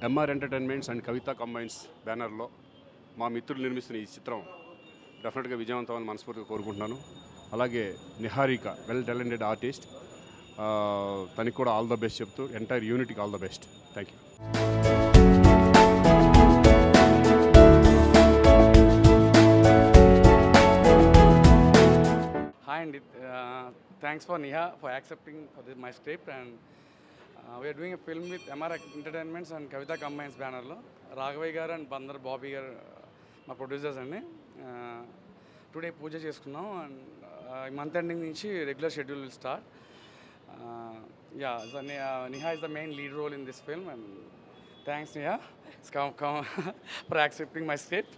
MR entertainments and Kavitha combines బ్యానర్లో మా మిత్రులు నిర్మిస్తున్న ఈ చిత్రం డెఫినెట్గా విజయవంతం అని మనస్ఫూర్తిగా కోరుకుంటున్నాను. అలాగే నిహారిక వెల్ టాలెంటెడ్ ఆర్టిస్ట్, తనకి కూడా ఆల్ ద బెస్ట్ చెప్తూ ఎంటైర్ యూనిట్కి all the best. Thank you. Hi and thanks for Neha for accepting for my script, and we are doing a film with MR Entertainments and Kavita Combines banner lo. Raghavai garu and Bandar Bobby garu ma producers andi. Today పూజ చేసుకున్నాం and month ending nunchi regular schedule will start. Neha is the main lead role in this film, and thanks Neha for accepting my script.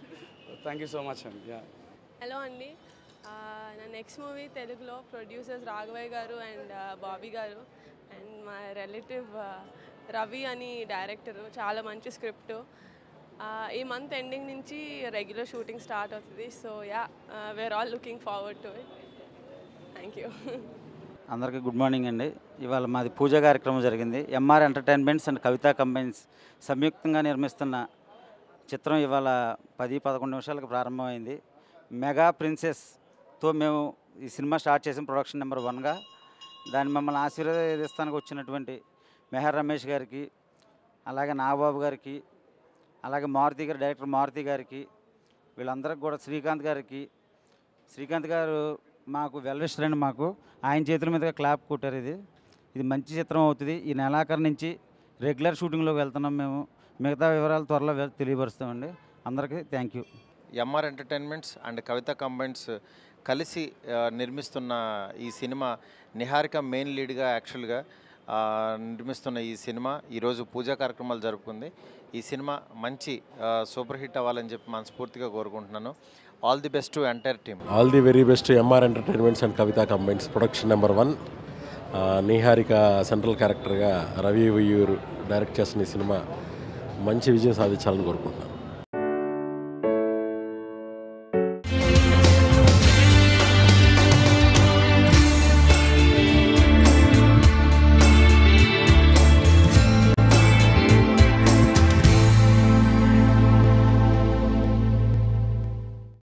Thank you so much. And hello andi. నా next movie తెలుగులో producers Raghavayya గారు and Bobby గారు and మా relative Ravi అని director. చాలా మంచి script. ఈ month ending నుంచి రెగ్యులర్ షూటింగ్ స్టార్ట్ అవుతుంది. So we are all looking forward to it. Thank you. అందరికీ గుడ్ మార్నింగ్ అండి. ఇవాళ మాది పూజ కార్యక్రమం జరిగింది. MR entertainments and Kavitha combines సంయుక్తంగా నిర్మిస్తున్న చిత్రం ఇవాళ 10-11 నిమిషాలకు ప్రారంభమైంది. మెగా ప్రిన్సెస్తో మేము ఈ సినిమా స్టార్ట్ చేసాం ప్రొడక్షన్ నెంబర్ 1గా. దాన్ని మమ్మల్ని ఆశీర్వదిస్తానికి వచ్చినటువంటి మెహర్ రమేష్ గారికి, అలాగే నాగబాబు గారికి, అలాగే మారుతి గారు, డైరెక్టర్ మారుతి గారికి, వీళ్ళందరికీ కూడా శ్రీకాంత్ గారు మాకు వెల్విషర్ అండి. మాకు ఆయన చేతుల మీదుగా క్లాప్ కొట్టారు. ఇది మంచి చిత్రం అవుతుంది. ఈ నెలాఖరు నుంచి రెగ్యులర్ షూటింగ్లోకి వెళ్తున్నాం మేము. మిగతా వివరాలు త్వరలో తెలియపరుస్తామండి. అందరికీ thank you. MR entertainments and Kavitha combines కలిసి నిర్మిస్తున్న ఈ సినిమా, నిహారిక మెయిన్ లీడ్గా యాక్చువల్గా నిర్మిస్తున్న ఈ సినిమా ఈరోజు పూజా కార్యక్రమాలు జరుపుకుంది. ఈ సినిమా మంచి సూపర్ హిట్ అవ్వాలని చెప్పి మనస్ఫూర్తిగా కోరుకుంటున్నాను. All the best to entire team. All the very best MR entertainments and Kavitha combines production number 1. Niharika central క్యారెక్టర్గా రవి ఉయ్యూరు డైరెక్ట్ చేస్తున్న ఈ సినిమా మంచి విజయం సాధించాలని కోరుకుంటున్నాను.